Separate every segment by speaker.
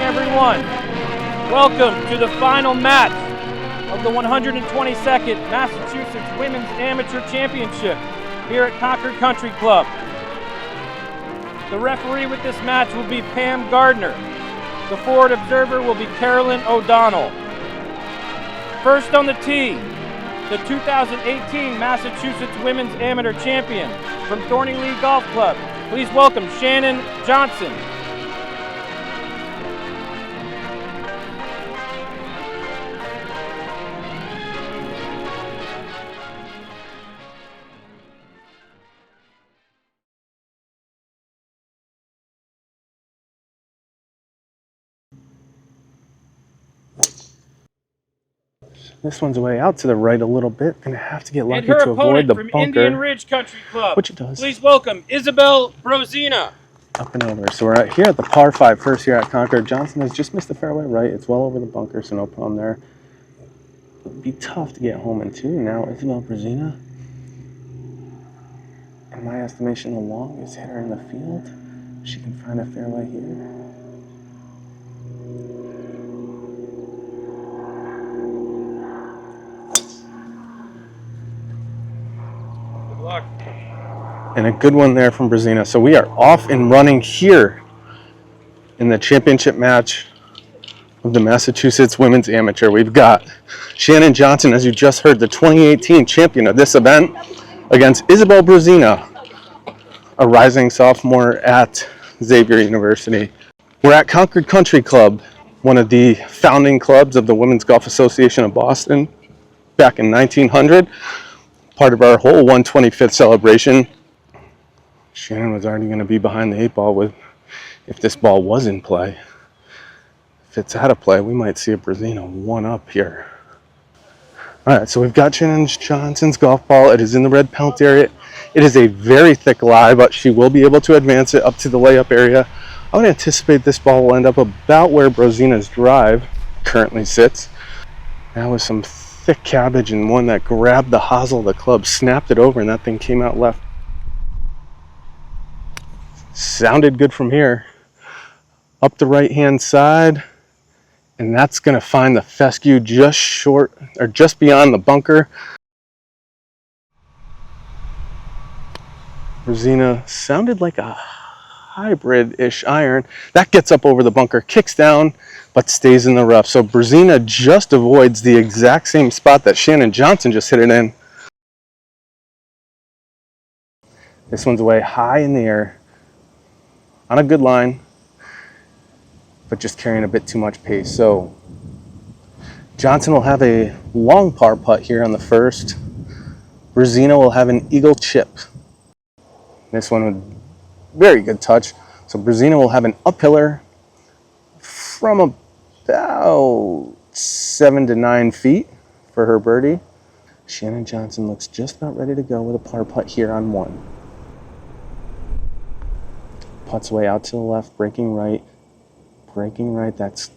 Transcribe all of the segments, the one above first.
Speaker 1: everyone. Welcome to the final match of the 122nd Massachusetts Women's Amateur Championship here at Concord Country Club. The referee with this match will be Pam Gardner. The forward observer will be Carolyn O'Donnell. First on the tee, the 2018 Massachusetts Women's Amateur Champion from Thorny Lee Golf Club. Please welcome Shannon Johnson.
Speaker 2: This one's way out to the right a little bit. Gonna have to get lucky
Speaker 1: And her
Speaker 2: to avoid the
Speaker 1: opponent from
Speaker 2: bunker.
Speaker 1: Indian Ridge Country Club,
Speaker 2: which it does.
Speaker 1: Please welcome Isabel Brozena.
Speaker 2: Up and over. So we're out here at the par 5 first here at Concord. Johnson has just missed the fairway right. It's well over the bunker, so no problem there. It'd be tough to get home in two. Now Isabel Brozena, in my estimation, the longest hitter in the field. She can find a fairway here. And a good one there from Brozena. So we are off and running here in the championship match of the Massachusetts Women's Amateur. We've got Shannon Johnson, as you just heard, the 2018 champion of this event, against Isabel Brozena, a rising sophomore at Xavier University. We're at Concord Country Club, one of the founding clubs of the Women's Golf Association of Boston back in 1900. Part of our whole 125th celebration. Shannon was already going to be behind the 8 ball with, if this ball was in play. If it's out of play, we might see a Brozena 1 up here. All right, so we've got Shannon Johnson's golf ball. It is in the red penalty area. It is a very thick lie, but she will be able to advance it up to the layup area. I would anticipate this ball will end up about where Brozena's drive currently sits. That was some thick cabbage and one that grabbed the hosel of the club, snapped it over, and that thing came out left. Sounded good from here. Up the right hand side, and that's going to find the fescue just short or just beyond the bunker. Brozena sounded like a hybrid-ish iron. That gets up over the bunker, kicks down, but stays in the rough. So Brozena just avoids the exact same spot that Shannon Johnson just hit it in. This one's way high in the air, on a good line, but just carrying a bit too much pace. So Johnson will have a long par putt here on the first. Brozena will have an eagle chip. This one with very good touch. So Brozena will have an uphiller from about 7 to 9 feet for her birdie. Shannon Johnson looks just about ready to go with a par putt here on 1. Putts way out to the left, breaking right. That's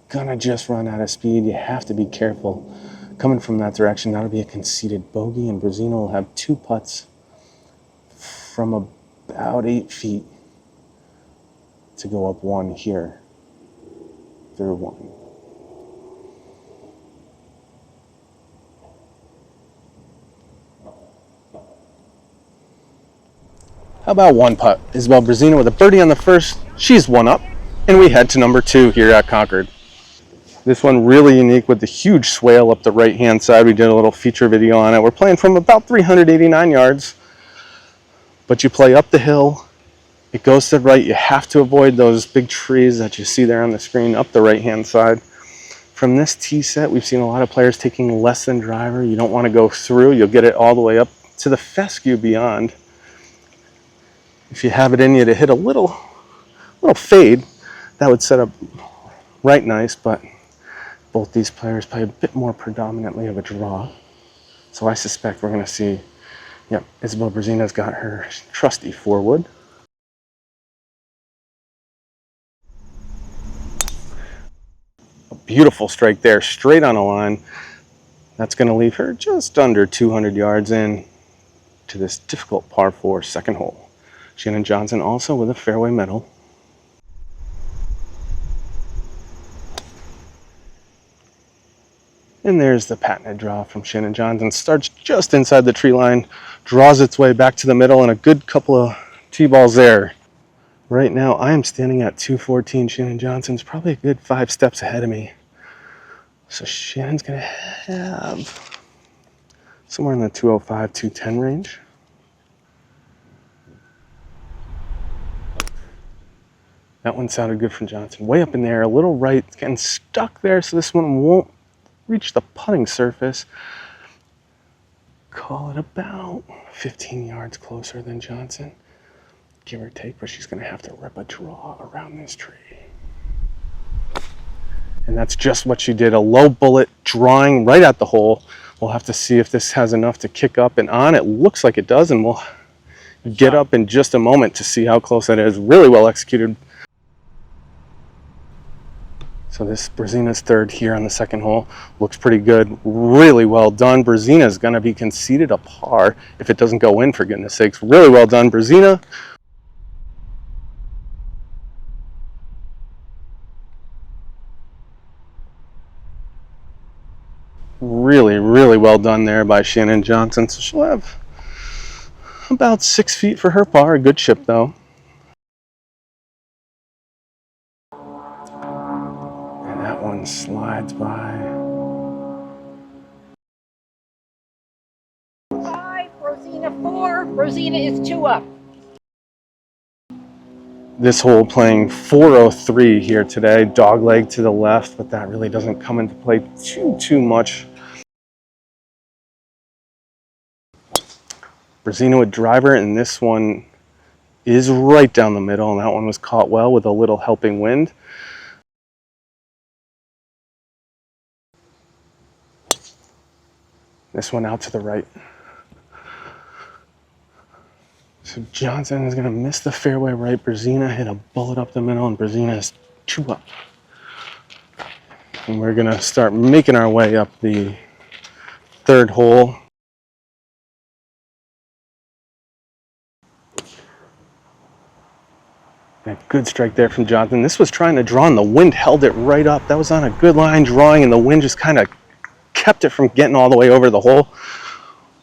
Speaker 2: gonna just run out of speed. You have to be careful coming from that direction. That'll be a conceded bogey, and Brozena will have 2 putts from about 8 feet to go up 1 here through 1. How about 1 putt? Isabel Brozena with a birdie on the first. She's 1 up, and we head to number 2 here at Concord. This one really unique with the huge swale up the right-hand side. We did a little feature video on it. We're playing from about 389 yards, but you play up the hill. It goes to the right. You have to avoid those big trees that you see there on the screen up the right-hand side. From this tee set, we've seen a lot of players taking less than driver. You don't want to go through. You'll get it all the way up to the fescue beyond. If you have it in you to hit a little fade, that would set up right nice, but both these players play a bit more predominantly of a draw. So I suspect we're going to see, yep, Isabel Brozena's got her trusty 4-wood. A beautiful strike there, straight on a line. That's going to leave her just under 200 yards in to this difficult par 4 second hole. Shannon Johnson also with a fairway medal. And there's the patented draw from Shannon Johnson. Starts just inside the tree line, draws its way back to the middle, and a good couple of tee balls there. Right now, I am standing at 214. Shannon Johnson's probably a good 5 steps ahead of me. So Shannon's gonna have somewhere in the 205, 210 range. That one sounded good from Johnson. Way up in there, a little right, getting stuck there, so this one won't reach the putting surface. Call it about 15 yards closer than Johnson, give or take, but she's gonna have to rip a draw around this tree. And that's just what she did, a low bullet drawing right at the hole. We'll have to see if this has enough to kick up and on. It looks like it does, and we'll get up in just a moment to see how close that is. Really well executed. So this Brozena's third here on the second hole looks pretty good. Really well done. Brozena's going to be conceded a par if it doesn't go in, for goodness sakes. Really well done, Brozena. Really, really well done there by Shannon Johnson. So she'll have about 6 feet for her par. A good chip, though. And that one slides by.
Speaker 3: 5, Brozena 4. Brozena is 2 up.
Speaker 2: This hole playing 403 here today. Dogleg to the left, but that really doesn't come into play too much. Brozena with driver, and this one is right down the middle, and that one was caught well with a little helping wind. This one out to the right. So Johnson is going to miss the fairway right. Brozena hit a bullet up the middle, and Brozena is 2 up. And we're going to start making our way up the third hole. A good strike there from Johnson. This was trying to draw, and the wind held it right up. That was on a good line drawing, and the wind just kind of kept it from getting all the way over the hole.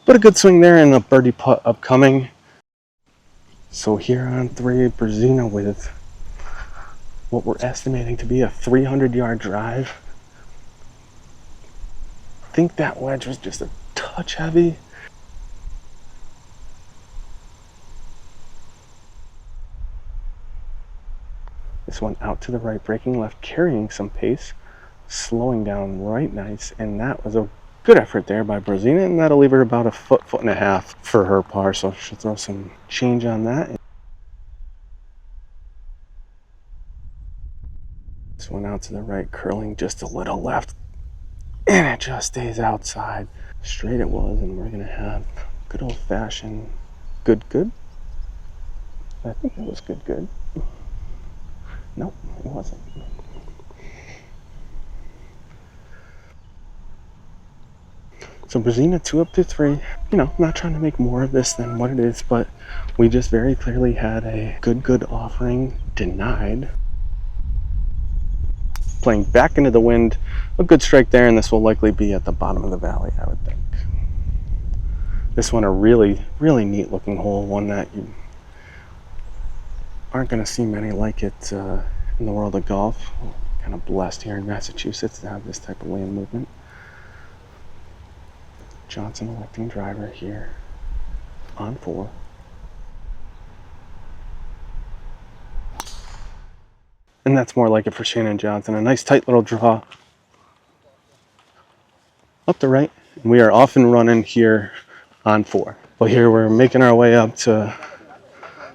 Speaker 2: But a good swing there, and a birdie putt upcoming. So here on 3, Brozena with what we're estimating to be a 300-yard drive. I think that wedge was just a touch heavy. This one out to the right, breaking left, carrying some pace, slowing down right nice, and that was a good effort there by Brozena, and that'll leave her about a foot and a half for her par, so she'll throw some change on that. This one out to the right, curling just a little left, and it just stays outside. Straight it was, and we're gonna have good old-fashioned good. I think it was good. Nope, it wasn't. So Brozena 2 up to 3. You know, not trying to make more of this than what it is, but we just very clearly had a good offering denied. Playing back into the wind, a good strike there, and this will likely be at the bottom of the valley, I would think. This one a really neat looking hole, one that you aren't going to see many like it in the world of golf. We're kind of blessed here in Massachusetts to have this type of land movement. Johnson electing driver here on 4. And that's more like it for Shannon Johnson. A nice tight little draw up the right. And we are off and running here on 4. Well, here we're making our way up to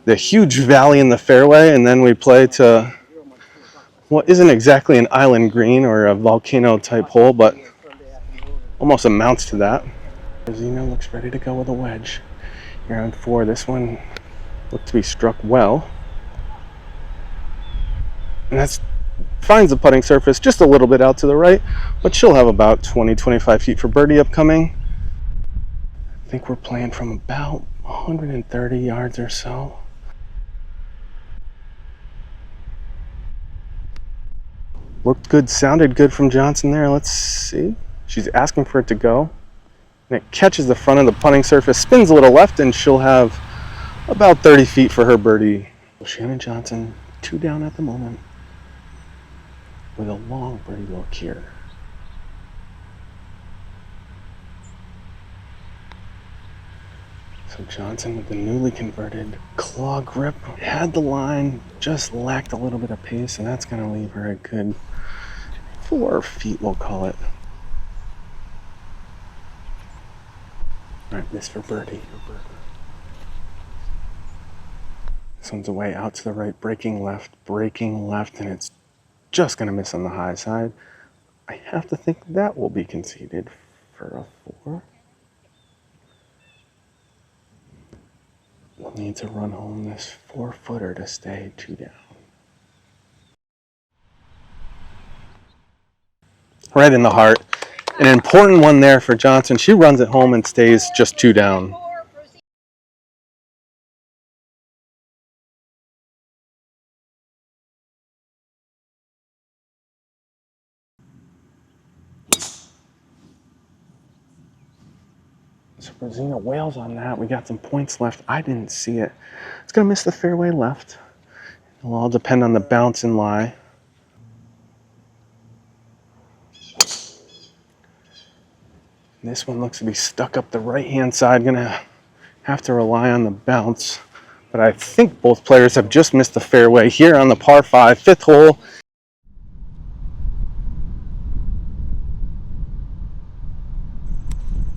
Speaker 2: the huge valley in the fairway, and then we play to what isn't exactly an island green or a volcano type hole, but almost amounts to that. Brozena looks ready to go with a wedge here on 4. This one looked to be struck well, and that's finds the putting surface just a little bit out to the right, but she'll have about 20-25 feet for birdie upcoming. I think we're playing from about 130 yards or so. Looked good, sounded good from Johnson there. Let's see. She's asking for it to go, and it catches the front of the putting surface, spins a little left, and she'll have about 30 feet for her birdie. Shannon Johnson, 2 down at the moment, with a long birdie look here. So Johnson with the newly converted claw grip had the line, just lacked a little bit of pace, and that's going to leave her a good 4 feet, we'll call it. All right, this for birdie. This one's away out to the right, breaking left, and it's just going to miss on the high side. I have to think that will be conceded for a 4. We'll need to run home this 4-footer to stay 2 down. Right in the heart. An important one there for Johnson. She runs it home and stays just 2 down. So Brozena wails on that. We got some points left. I didn't see it. It's going to miss the fairway left. It'll all depend on the bounce and lie. This one looks to be stuck up the right-hand side. Going to have to rely on the bounce. But I think both players have just missed the fairway here on the par 5, 5th hole.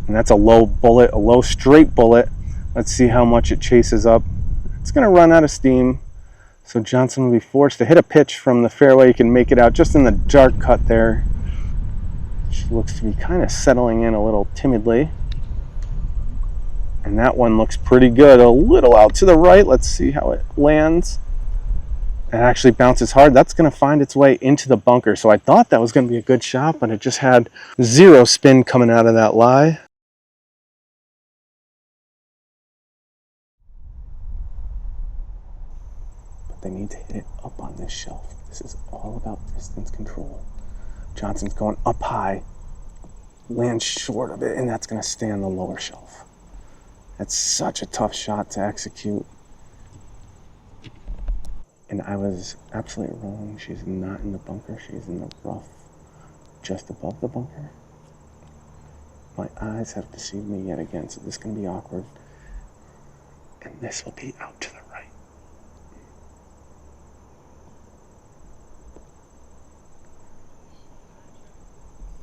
Speaker 2: And that's a low bullet, a low straight bullet. Let's see how much it chases up. It's going to run out of steam. So Johnson will be forced to hit a pitch from the fairway. You can make it out just in the dark cut there. She looks to be kind of settling in a little timidly. And that one looks pretty good. A little out to the right. Let's see how it lands. It actually bounces hard. That's going to find its way into the bunker. So I thought that was going to be a good shot, but it just had 0 spin coming out of that lie. They need to hit it up on this shelf. This is all about distance control. Johnson's going up high, lands short of it, and that's going to stay on the lower shelf. That's such a tough shot to execute. And I was absolutely wrong. She's not in the bunker. She's in the rough just above the bunker. My eyes have deceived me yet again, so this is going to be awkward. And this will be out to the right.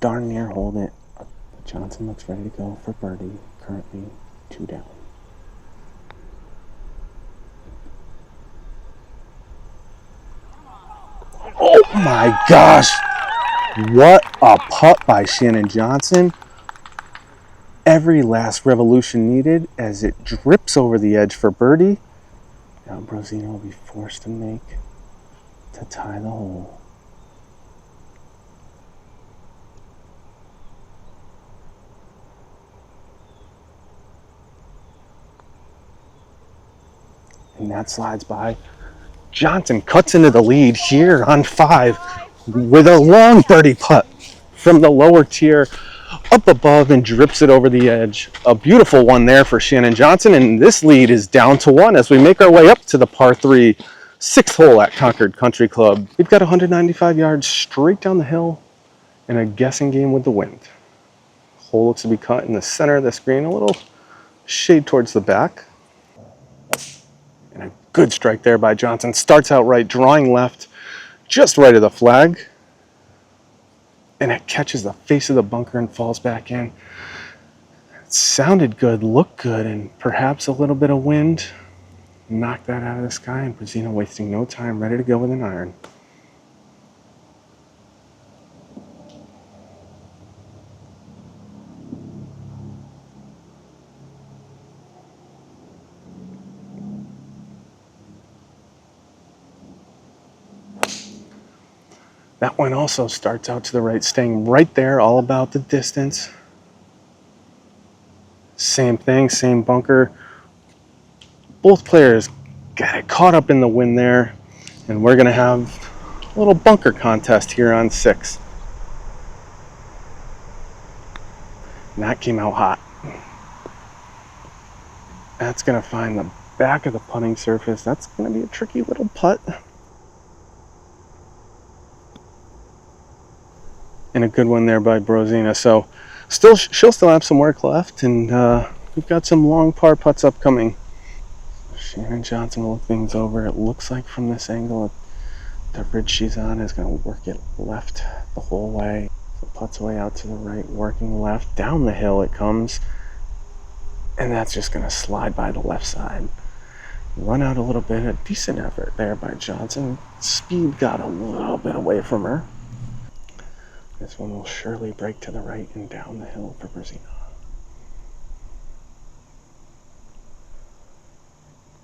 Speaker 2: Darn near hold it. Johnson looks ready to go for birdie. Currently 2 down. Oh my gosh! What a putt by Shannon Johnson. Every last revolution needed as it drips over the edge for birdie. Now Brozena will be forced to tie the hole. And that slides by. Johnson cuts into the lead here on 5 with a long birdie putt from the lower tier up above and drips it over the edge. A beautiful one there for Shannon Johnson, and this lead is down to 1 as we make our way up to the par 3, 6th hole at Concord Country Club. We've got 195 yards straight down the hill in a guessing game with the wind. Hole looks to be cut in the center of the screen, a little shade towards the back. And a good strike there by Johnson. Starts out right, drawing left, just right of the flag. And it catches the face of the bunker and falls back in. It sounded good, looked good, and perhaps a little bit of wind knocked that out of the sky. And Brozena wasting no time, ready to go with an iron. That one also starts out to the right, staying right there, all about the distance. Same thing, same bunker. Both players got it caught up in the wind there, and we're going to have a little bunker contest here on 6. And that came out hot. That's going to find the back of the putting surface. That's going to be a tricky little putt. And a good one there by Brozena. So she'll still have some work left, and we've got some long par putts upcoming. Shannon Johnson will look things over. It looks like from this angle, the ridge she's on is going to work it left the whole way. So putts away out to the right, working left. Down the hill it comes. And that's just going to slide by the left side. Run out a little bit. A decent effort there by Johnson. Speed got a little bit away from her. This one will surely break to the right and down the hill for Brozena.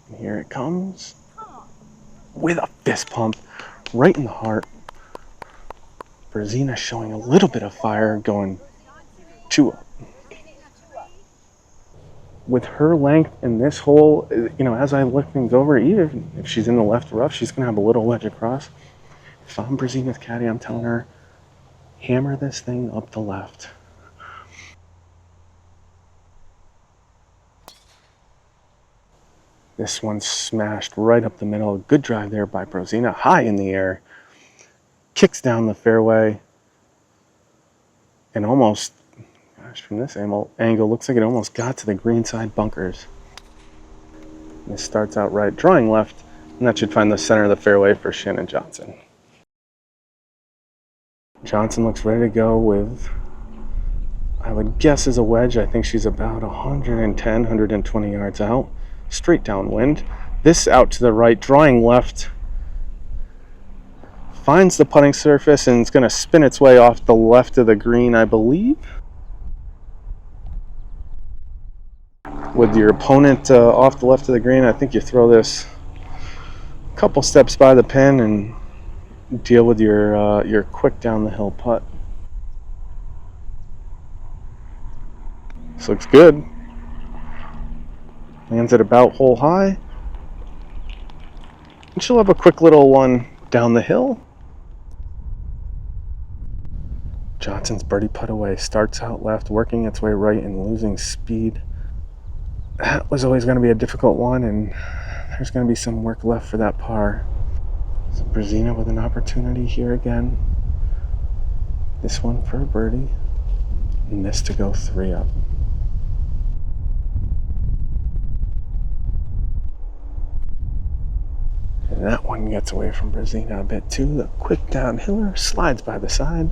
Speaker 2: And here it comes. With a fist pump. Right in the heart. Brozena showing a little bit of fire, going 2 up. With her length in this hole, you know, as I look things over, even if she's in the left rough, she's going to have a little wedge across. If I'm Brozena's caddy, I'm telling her, hammer this thing up the left. This one smashed right up the middle. Good drive there by Brozena, high in the air. Kicks down the fairway. And almost, gosh, from this angle, looks like it almost got to the greenside bunkers. This starts out right, drawing left, and that should find the center of the fairway for Shannon Johnson. Johnson looks ready to go with, I would guess, is a wedge. I think she's about 110, 120 yards out. Straight downwind. This out to the right, drawing left. Finds the putting surface and it's going to spin its way off the left of the green, I believe. With your opponent off the left of the green, I think you throw this a couple steps by the pin and deal with your quick down the hill putt. This looks good. Lands at about hole high. And she'll have a quick little one down the hill. Johnson's birdie putt away. Starts out left, working its way right and losing speed. That was always going to be a difficult one, and there's going to be some work left for that par. So Brozena with an opportunity here again. This one for a birdie. And this to go 3 up. And that one gets away from Brozena a bit too. The quick downhiller slides by the side.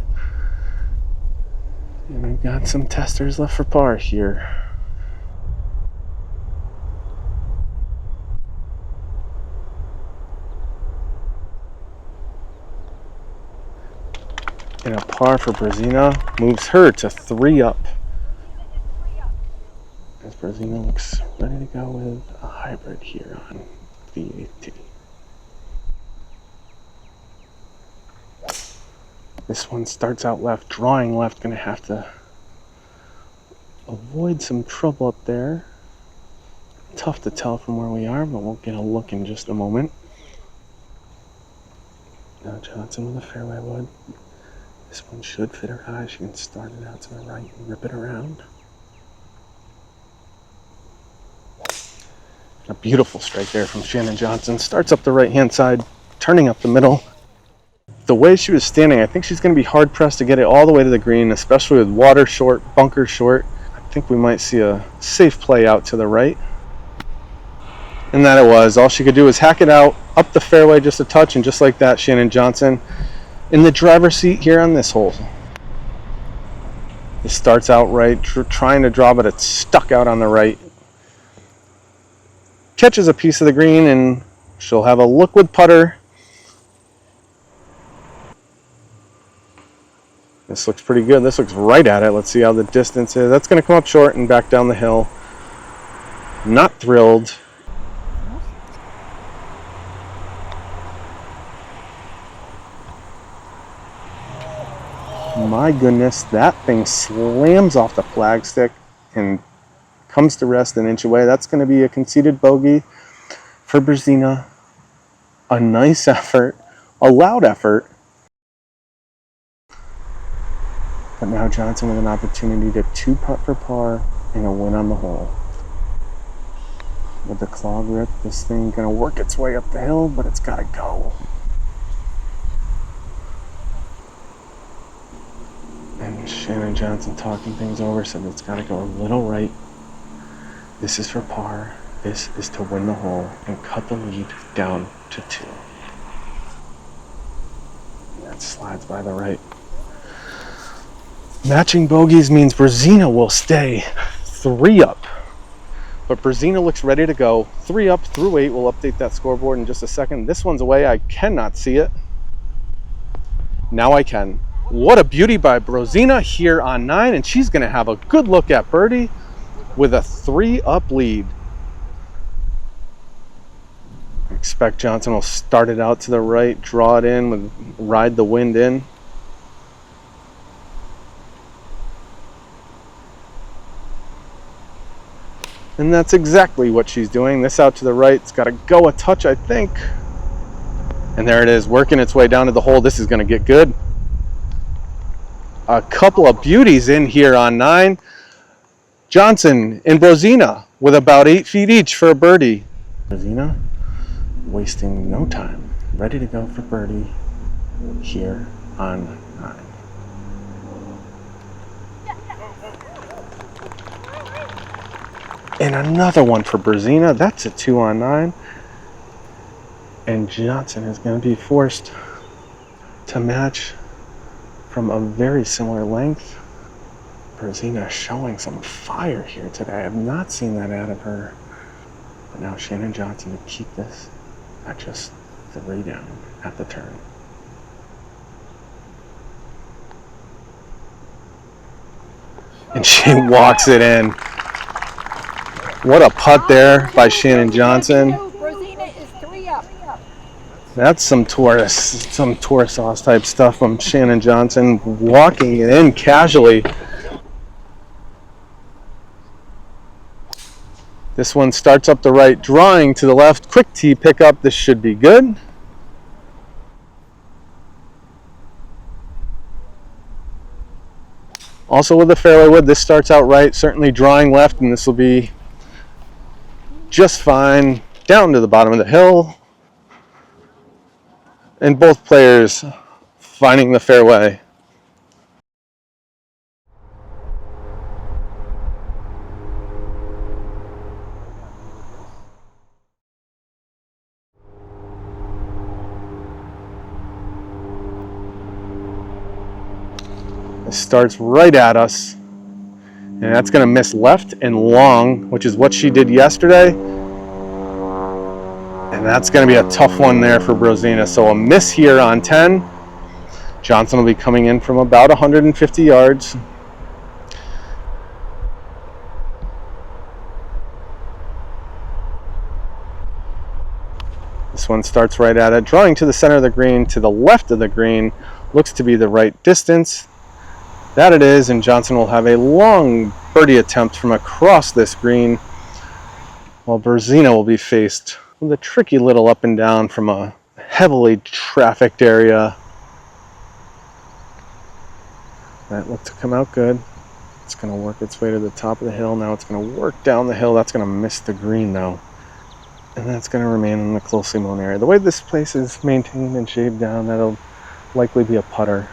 Speaker 2: And we've got some testers left for par here. And a par for Brozena moves her to 3 up. As Brozena looks ready to go with a hybrid here on the 8th. This one starts out left, drawing left, going to have to avoid some trouble up there. Tough to tell from where we are, but we'll get a look in just a moment. Now Johnson with a fairway wood. This one should fit her high. She can start it out to the right and rip it around. A beautiful strike there from Shannon Johnson. Starts up the right-hand side, turning up the middle. The way she was standing, I think she's going to be hard-pressed to get it all the way to the green, especially with water short, bunker short. I think we might see a safe play out to the right. And that it was. All she could do was hack it out, up the fairway just a touch, and just like that, Shannon Johnson in the driver's seat here on this hole. It starts out right, trying to draw, but it's stuck out on the right. Catches a piece of the green, and she'll have a liquid putter. This looks pretty good. This looks right at it. Let's see how the distance is. That's going to come up short and back down the hill. Not thrilled. My goodness, that thing slams off the flagstick and comes to rest an inch away. That's going to be a conceded bogey for Brozena. A nice effort, a loud effort. But now Johnson with an opportunity to 2-putt for par and a win on the hole. With the claw grip, this thing gonna work its way up the hill, but it's gotta go. And Shannon Johnson talking things over said it's gotta go a little right. This is for par. This is to win the hole and cut the lead down to 2. That slides by the right. Matching bogeys means Brozena will stay 3 up. But Brozena looks ready to go. 3 up through 8. We'll update that scoreboard in just a second. This one's away. I cannot see it. Now I can. What a beauty by Brozena here on 9. And she's going to have a good look at birdie with a 3-up lead. I expect Johnson will start it out to the right, draw it in, ride the wind in. And that's exactly what she's doing. This out to the right. It's got to go a touch, I think. And there it is, working its way down to the hole. This is going to get good. A couple of beauties in here on 9. Johnson and Brozena with about 8 feet each for a birdie. Brozena wasting no time. Ready to go for birdie here on 9. And another one for Brozena. That's a 2 on 9. And Johnson is going to be forced to match from a very similar length. Brozena showing some fire here today. I have not seen that out of her. But now Shannon Johnson to keep this at just 3 down at the turn. And she walks it in. What a putt there by Shannon Johnson.
Speaker 3: Brozena is 3 up.
Speaker 2: That's some tourist sauce type stuff from Shannon Johnson, walking it in casually. This one starts up the right, drawing to the left. Quick tee pickup. This should be good. Also with the fairway wood, this starts out right, certainly drawing left, and this will be just fine down to the bottom of the hill. And both players finding the fairway. It starts right at us. And that's going to miss left and long, which is what she did yesterday. And that's going to be a tough one there for Brozena. So a miss here on 10. Johnson will be coming in from about 150 yards. This one starts right at it, drawing to the center of the green, to the left of the green. Looks to be the right distance. That it is, and Johnson will have a long birdie attempt from across this green, while Brozena will be faced with a tricky little up and down from a heavily trafficked area. That looked to come out good. It's going to work its way to the top of the hill. Now it's going to work down the hill. That's going to miss the green though. And that's going to remain in the closely mown area. The way this place is maintained and shaved down, that'll likely be a putter.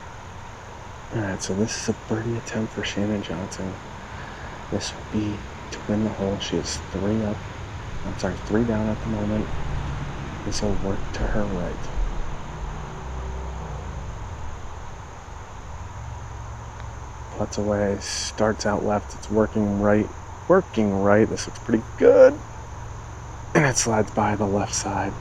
Speaker 2: Alright, so this is a birdie attempt for Shannon Johnson. This would be to win the hole. She is 3 down at the moment. This will work to her right. Putts away, starts out left, it's working right. This looks pretty good. And it slides by the left side.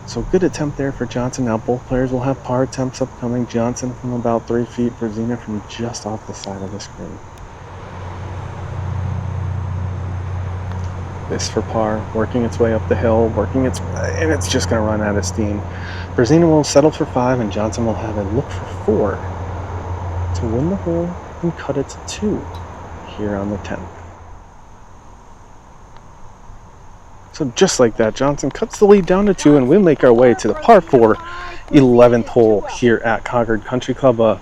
Speaker 2: So good attempt there for Johnson. Now both players will have par attempts upcoming. Johnson from about 3 feet, Brozena from just off the side of the screen. This for par, working its way up the hill, and it's just going to run out of steam. Brozena will settle for 5, and Johnson will have a look for 4 to win the hole and cut it to 2 here on the 10th. So just like that, Johnson cuts the lead down to 2, and we'll make our way to the par 4 11th hole here at Concord Country Club. A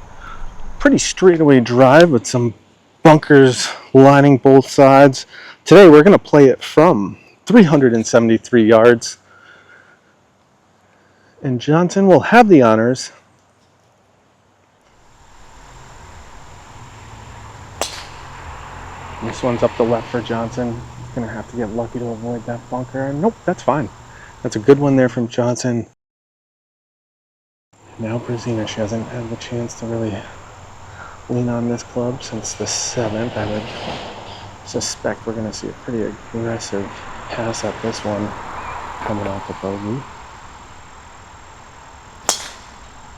Speaker 2: pretty straightaway drive with some bunkers lining both sides. Today we're going to play it from 373 yards. And Johnson will have the honors. This one's up the left for Johnson. Gonna have to get lucky to avoid that bunker. Nope, that's fine. That's a good one there from Johnson. Now Brozena, she hasn't had the chance to really lean on this club since the 7th. I would suspect we're gonna see a pretty aggressive pass at this one coming off the bogey.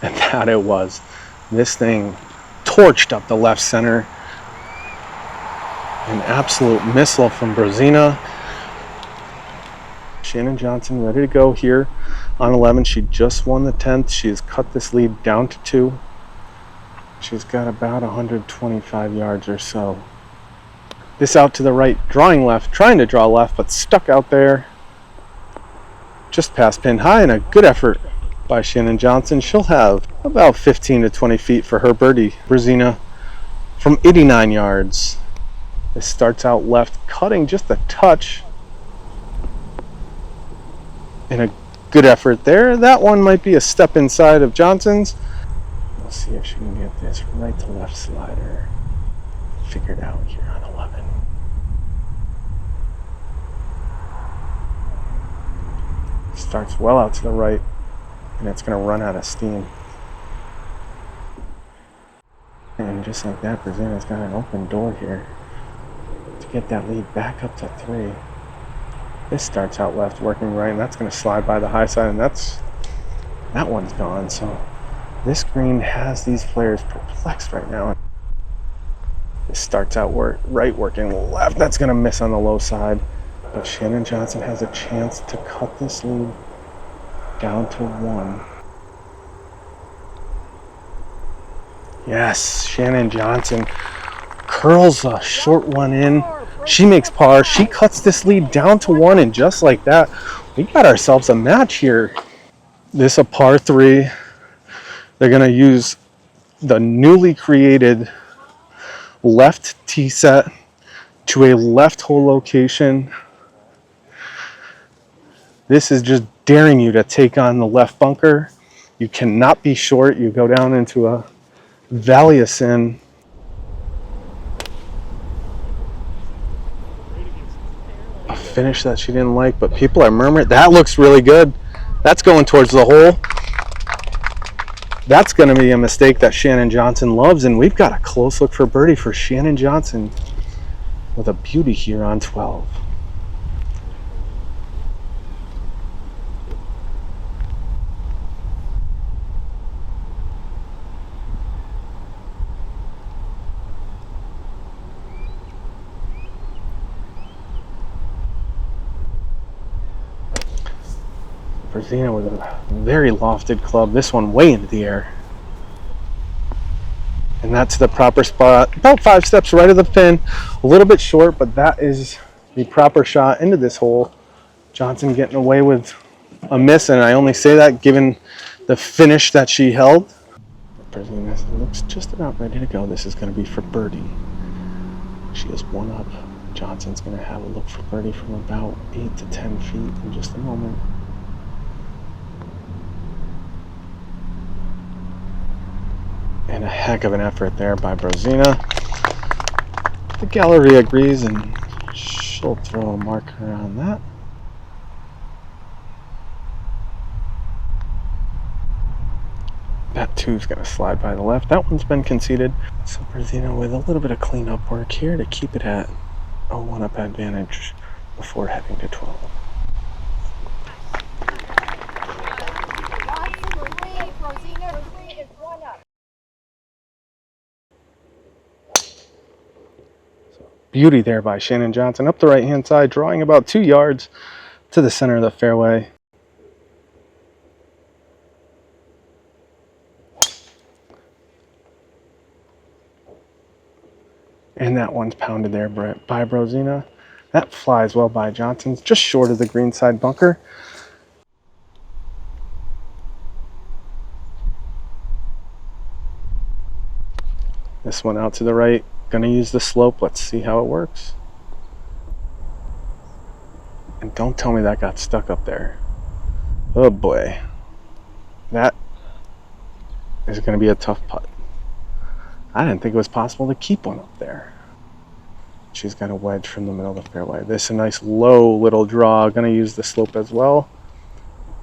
Speaker 2: And that it was. This thing torched up the left center. An absolute missile from Brozena. Shannon Johnson ready to go here on 11. She just won the 10th. She's cut this lead down to 2. She's got about 125 yards or so. This out to the right, drawing left, trying to draw left, but stuck out there. Just past pin high, and a good effort by Shannon Johnson. She'll have about 15 to 20 feet for her birdie. Brozena from 89 yards. This starts out left, cutting just a touch. And a good effort there. That one might be a step inside of Johnson's. We'll see if she can get this right to left slider figured out here on 11. Starts well out to the right, and it's going to run out of steam. And just like that, Brozena's got an open door here to get that lead back up to 3. This starts out left, working right, and that's going to slide by the high side, and that one's gone. So this green has these players perplexed right now. This starts out right, working left. That's going to miss on the low side, but Shannon Johnson has a chance to cut this lead down to 1. Yes, Shannon Johnson curls a short one in. She makes par. She cuts this lead down to 1, and just like that, we got ourselves a match here. This a par 3. They're going to use the newly created left tee set to a left hole location. This is just daring you to take on the left bunker. You cannot be short. You go down into a valley of sin. A finish that she didn't like, but people are murmuring. That looks really good. That's going towards the hole. That's going to be a mistake that Shannon Johnson loves, and we've got a close look for birdie for Shannon Johnson with a beauty here on 12. Brozena with a very lofted club. This one way into the air. And that's the proper spot. About 5 steps right of the pin. A little bit short, but that is the proper shot into this hole. Johnson getting away with a miss, and I only say that given the finish that she held. Brozena looks just about ready to go. This is going to be for birdie. She is 1 up. Johnson's going to have a look for birdie from about 8 to 10 feet in just a moment. And a heck of an effort there by Brozena. The gallery agrees, and she'll throw a marker on that. That 2's going to slide by the left. That one's been conceded. So Brozena with a little bit of cleanup work here to keep it at a 1-up advantage before heading to 12. Beauty there by Shannon Johnson up the right hand side, drawing about 2 yards to the center of the fairway. And that one's pounded there by Brozena. That flies well by Johnson, just short of the greenside bunker. This one out to the right. Gonna use the slope. Let's see how it works. And don't tell me that got stuck up there. Oh boy. That is gonna be a tough putt. I didn't think it was possible to keep one up there. She's got a wedge from the middle of the fairway. This is a nice low little draw. Gonna use the slope as well.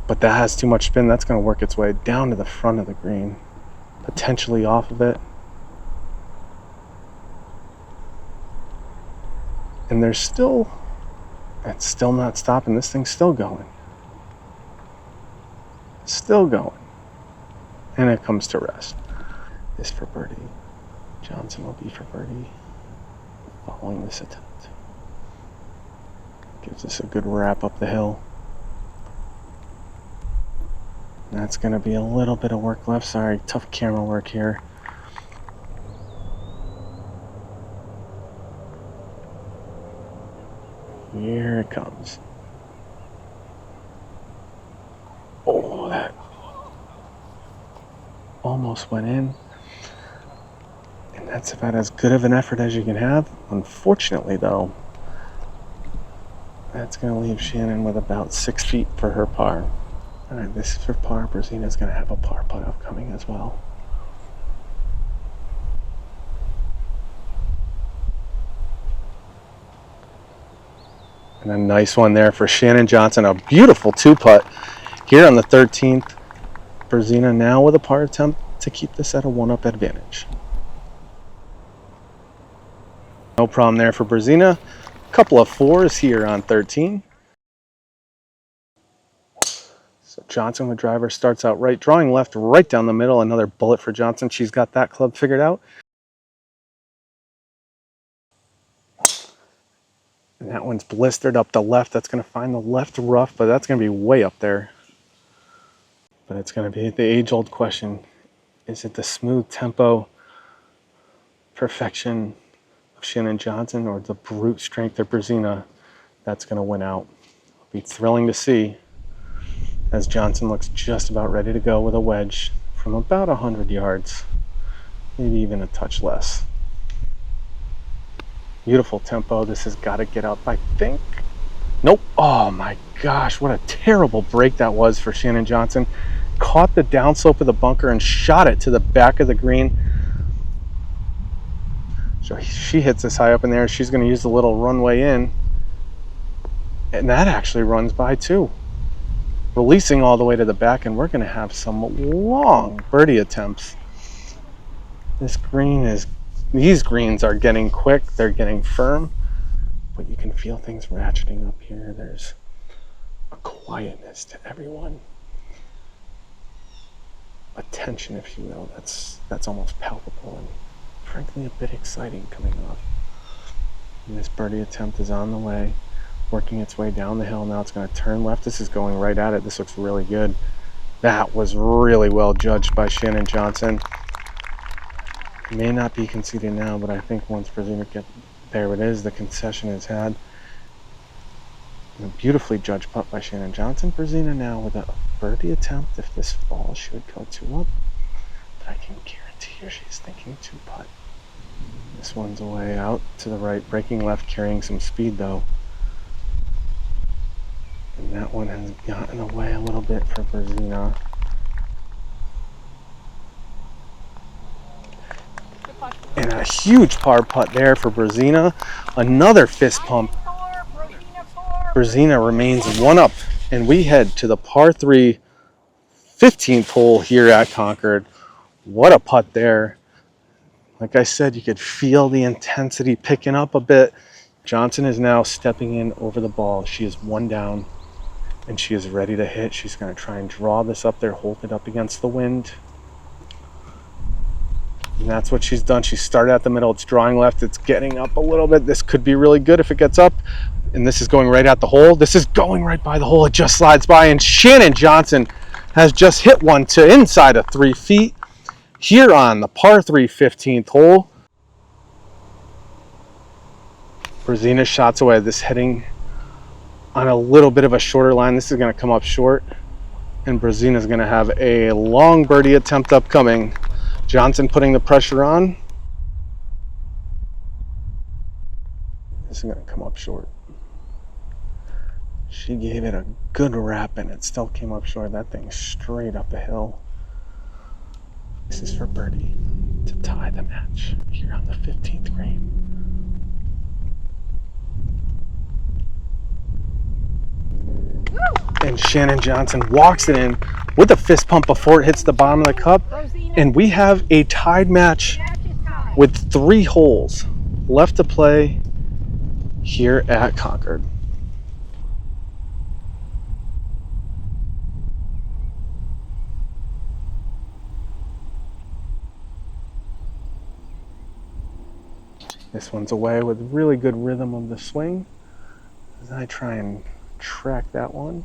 Speaker 2: But that has too much spin. That's gonna work its way down to the front of the green. Potentially off of it. And it's still not stopping. This thing's still going. Still going. And it comes to rest. This for birdie. Johnson will be for birdie following this attempt. Gives us a good wrap up the hill. That's going to be a little bit of work left. Sorry, tough camera work here. Here it comes. Oh, that almost went in. And that's about as good of an effort as you can have. Unfortunately, though, that's going to leave Shannon with about 6 feet for her par. All right, this is for par. Brozena's going to have a par putt upcoming as well. And a nice one there for Shannon Johnson. A beautiful 2-putt here on the 13th. Brozena now with a par attempt to keep this at a 1-up advantage. No problem there for Brozena. A couple of 4s here on 13. So Johnson with driver starts out right, drawing left right down the middle. Another bullet for Johnson. She's got that club figured out. And that one's blistered up the left. That's going to find the left rough, but that's going to be way up there. But it's going to be the age-old question. Is it the smooth tempo, perfection of Shannon Johnson, or the brute strength of Brozena that's going to win out? It'll be thrilling to see as Johnson looks just about ready to go with a wedge from about 100 yards, maybe even a touch less. Beautiful tempo. This has got to get up, I think. Nope. Oh my gosh, what a terrible break that was for Shannon Johnson. Caught the downslope of the bunker and shot it to the back of the green. So she hits this high up in there. She's going to use the little runway in. And that actually runs by too. Releasing all the way to the back, and we're going to have some long birdie attempts. These greens are getting quick. They're getting firm. But you can feel things ratcheting up here. There's a quietness to everyone. A tension, if you will, that's almost palpable and frankly a bit exciting coming off. And this birdie attempt is on the way, working its way down the hill. Now it's going to turn left. This is going right at it. This looks really good. That was really well judged by Shannon Johnson. It may not be conceded now, but I think once Brozena gets there, it is. The concession is had. And a beautifully judged putt by Shannon Johnson. Brozena now with a birdie attempt. If this falls, she would go 2-up. But I can guarantee you she's thinking 2-putt. This one's away out to the right, breaking left, carrying some speed though. And that one has gotten away a little bit for Brozena. And a huge par putt there for Brozena. Another fist pump. Brozena remains 1-up, and we head to the par 3 15th hole here at Concord. What a putt there. Like I said, you could feel the intensity picking up a bit. Johnson is now stepping in over the ball. She is 1 down, and she is ready to hit. She's going to try and draw this up there, hold it up against the wind. And that's what she's done. She started at the middle. It's drawing left. It's getting up a little bit. This could be really good if it gets up. And this is going right at the hole. This is going right by the hole. It just slides by. And Shannon Johnson has just hit one to inside of 3 feet here on the par 3 15th hole. Brozena shots away. This heading on a little bit of a shorter line. This is going to come up short. And Brozena is going to have a long birdie attempt upcoming. Johnson putting the pressure on. This is going to come up short. She gave it a good wrap and it still came up short. That thing's straight up a hill. This is for birdie to tie the match here on the 15th green. And Shannon Johnson walks it in with a fist pump before it hits the bottom of the cup. And we have a tied match with 3 holes left to play here at Concord. This one's away with really good rhythm of the swing as I try and track that one.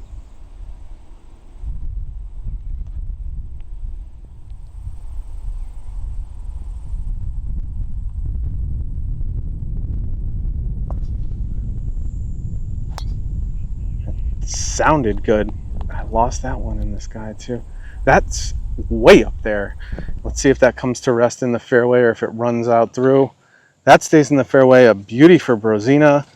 Speaker 2: It sounded good. I lost that one in the sky too. That's way up there. Let's see if that comes to rest in the fairway or if it runs out through. That stays in the fairway, a beauty for Brozena.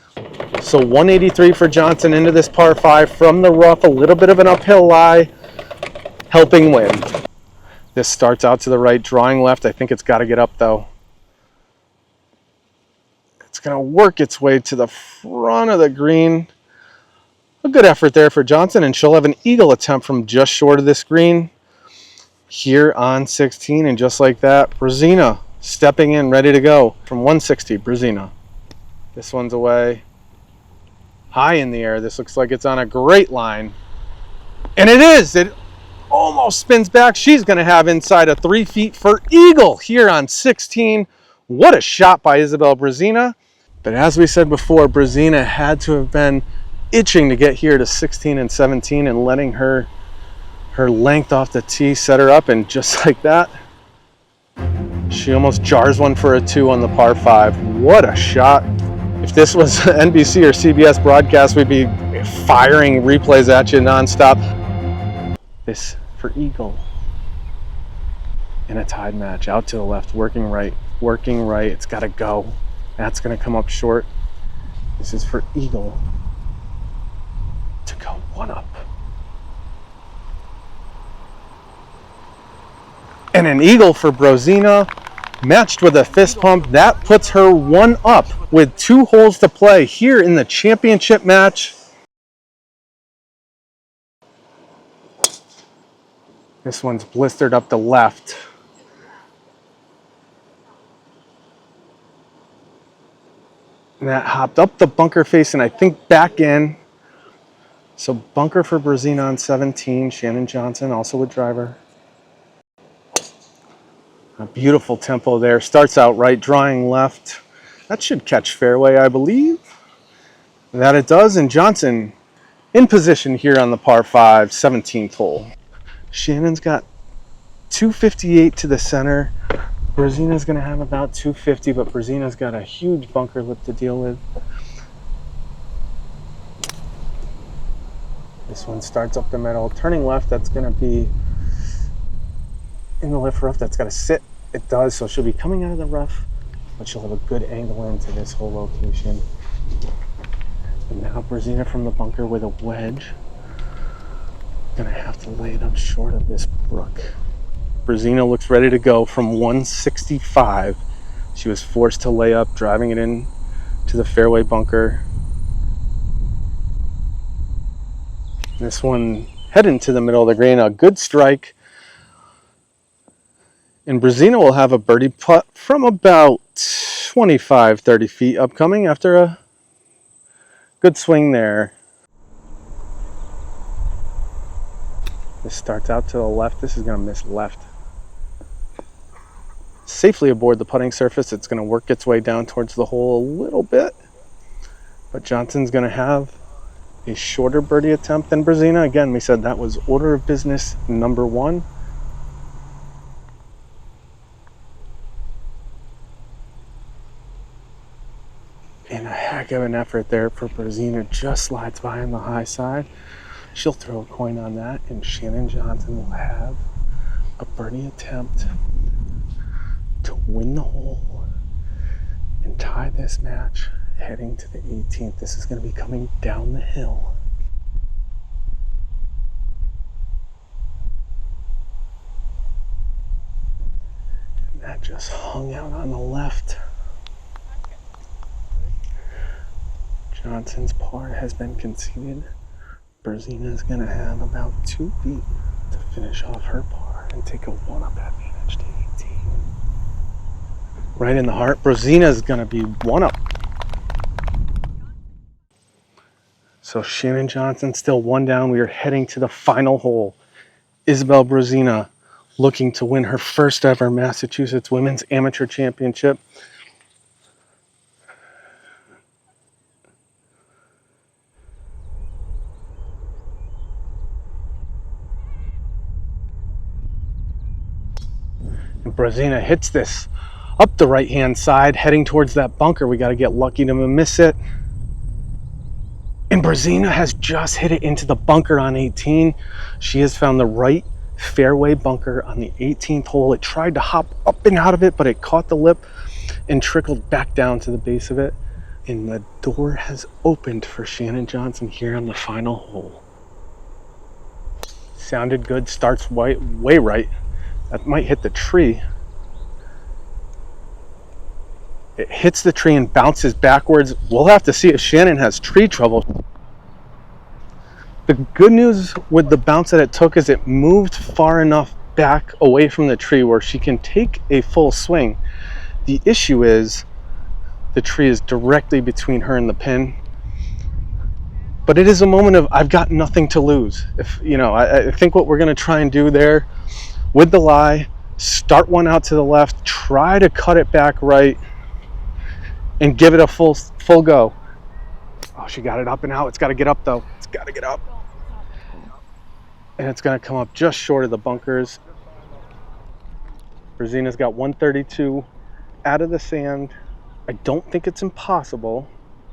Speaker 2: So 183 for Johnson into this par 5 from the rough, a little bit of an uphill lie, helping win. This starts out to the right, drawing left. I think it's got to get up though. It's going to work its way to the front of the green. A good effort there for Johnson, and she'll have an eagle attempt from just short of this green here on 16, and just like that, Brozena stepping in, ready to go from 160. Brozena. This one's away. High in the air. This looks like it's on a great line. And it is. It almost spins back. She's going to have inside of 3 feet for eagle here on 16. What a shot by Isabel Brozena. But as we said before, Brozena had to have been itching to get here to 16 and 17 and letting her length off the tee set her up. And just like that, she almost jars one for a 2 on the par 5. What a shot. If this was NBC or CBS broadcast, we'd be firing replays at you nonstop. This for eagle in a tied match. Out to the left, working right. It's got to go. That's going to come up short. This is for eagle to go 1 up. And an eagle for Brozena, matched with a fist pump. That puts her 1 up with 2 holes to play here in the championship match. This one's blistered up the left. And that hopped up the bunker face and I think back in. So bunker for Brozena on 17. Shannon Johnson also with driver. A beautiful tempo there. Starts out right, drawing left. That should catch fairway, I believe. That it does. And Johnson in position here on the par 5, 17th hole. Shannon's got 258 to the center. Brozena's going to have about 250, but Brozena's got a huge bunker lip to deal with. This one starts up the middle. Turning left, that's going to be in the left rough. That's got to sit. It does, so she'll be coming out of the rough, but she'll have a good angle into this whole location. And now Brozena from the bunker with a wedge. Gonna have to lay it up short of this brook. Brozena looks ready to go from 165. She was forced to lay up, driving it in to the fairway bunker. This one heading to the middle of the green, a good strike. And Brozena will have a birdie putt from about 25, 30 feet upcoming after a good swing there. This starts out to the left. This is going to miss left. Safely aboard the putting surface. It's going to work its way down towards the hole a little bit. But Johnson's going to have a shorter birdie attempt than Brozena. Again, we said that was order of business number 1. And a heck of an effort there for Brozena. Just slides by on the high side. She'll throw a coin on that, and Shannon Johnson will have a birdie attempt to win the hole and tie this match heading to the 18th. This is going to be coming down the hill. And that just hung out on the left. Johnson's par has been conceded. Brozena is going to have about 2 feet to finish off her par and take a 1-up advantage to 18. Right in the heart, Brozena is going to be 1-up. So Shannon Johnson still 1 down. We are heading to the final hole. Isabel Brozena looking to win her first ever Massachusetts Women's Amateur Championship. And Brozena hits this up the right-hand side, heading towards that bunker. We got to get lucky to miss it. And Brozena has just hit it into the bunker on 18. She has found the right fairway bunker on the 18th hole. It tried to hop up and out of it, but it caught the lip and trickled back down to the base of it. And the door has opened for Shannon Johnson here on the final hole. Sounded good, starts way right. That might hit the tree. It hits the tree and bounces backwards. We'll have to see if Shannon has tree trouble. The good news with the bounce that it took is it moved far enough back away from the tree where she can take a full swing. The issue is the tree is directly between her and the pin. But it is a moment of, I've got nothing to lose. If you know, I think what we're going to try and do there with the lie, start one out to the left, try to cut it back right, and give it a full go. Oh, she got it up and out. It's got to get up though. It's got to get up. And it's going to come up just short of the bunkers. Brozena's got 132 out of the sand. I don't think it's impossible.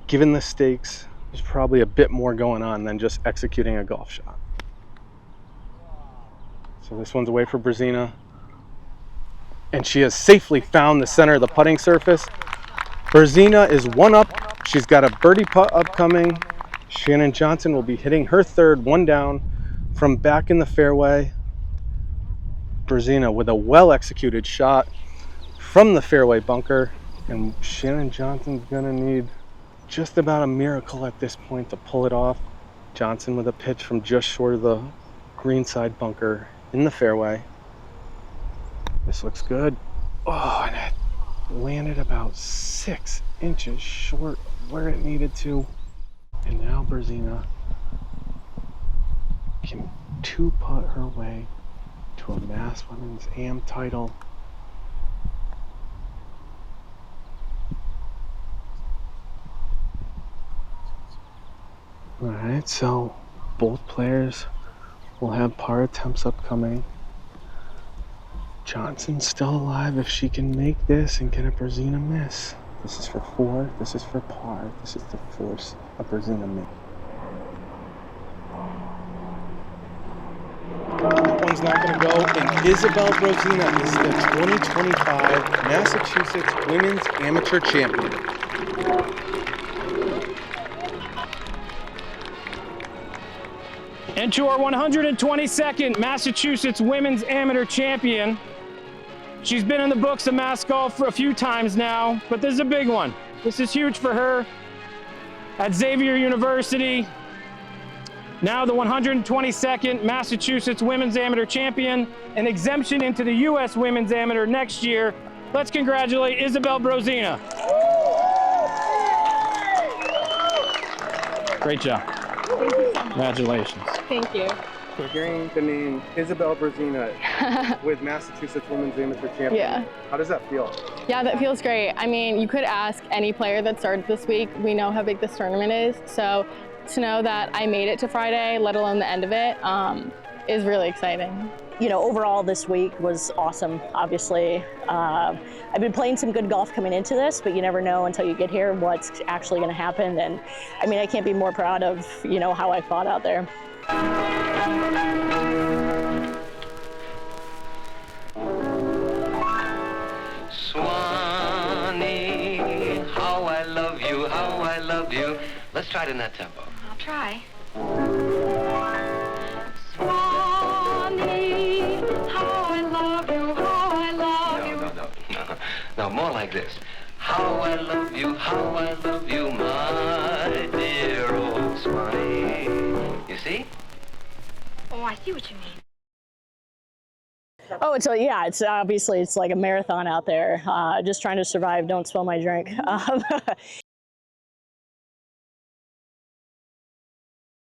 Speaker 2: Given the stakes, there's probably a bit more going on than just executing a golf shot. So this one's away for Brozena. And she has safely found the center of the putting surface. Brozena is 1-up. She's got a birdie putt upcoming. Shannon Johnson will be hitting her third, 1 down from back in the fairway. Brozena with a well-executed shot from the fairway bunker. And Shannon Johnson's gonna need just about a miracle at this point to pull it off. Johnson with a pitch from just short of the greenside bunker in the fairway. This looks good. Oh, and it landed about 6 inches short of where it needed to. And now Brozena can 2-putt her way to a Mass Women's Am title. All right, so both players will have par attempts upcoming. Johnson's still alive if she can make this and get a Brozena miss. This is for 4, this is for par, this is to force a Brozena miss. That one's not going to go, and Isabel Brozena is the 2025 Massachusetts Women's Amateur Champion.
Speaker 1: And to our 122nd Massachusetts Women's Amateur Champion. She's been in the books of Mass Golf for a few times now, but this is a big one. This is huge for her. At Xavier University, now the 122nd Massachusetts Women's Amateur Champion, an exemption into the U.S. Women's Amateur next year. Let's congratulate Isabel Brozena. Great job. Congratulations.
Speaker 3: Thank you.
Speaker 2: So hearing the name Isabel Brozena with Massachusetts Women's Amateur Champion,
Speaker 4: Yeah.
Speaker 2: How does that feel?
Speaker 4: Yeah, that feels great. I mean, you could ask any player that started this week. We know how big this tournament is. So to know that I made it to Friday, let alone the end of it, is really exciting.
Speaker 5: You know, overall this week was awesome, obviously. I've been playing some good golf coming into this, but you never know until you get here what's actually gonna happen. And I mean, I can't be more proud of, you know, how I fought out there.
Speaker 6: Swanee, how I love you, how I Let's try it in that tempo.
Speaker 7: I'll try.
Speaker 3: Swanee, how I love you, how I love you.
Speaker 6: No, more like this. How I love you, my dear old Swanee. You see?
Speaker 7: Oh, I see what you mean.
Speaker 5: Oh, it's obviously it's like a marathon out there. Just trying to survive. Don't spill my drink.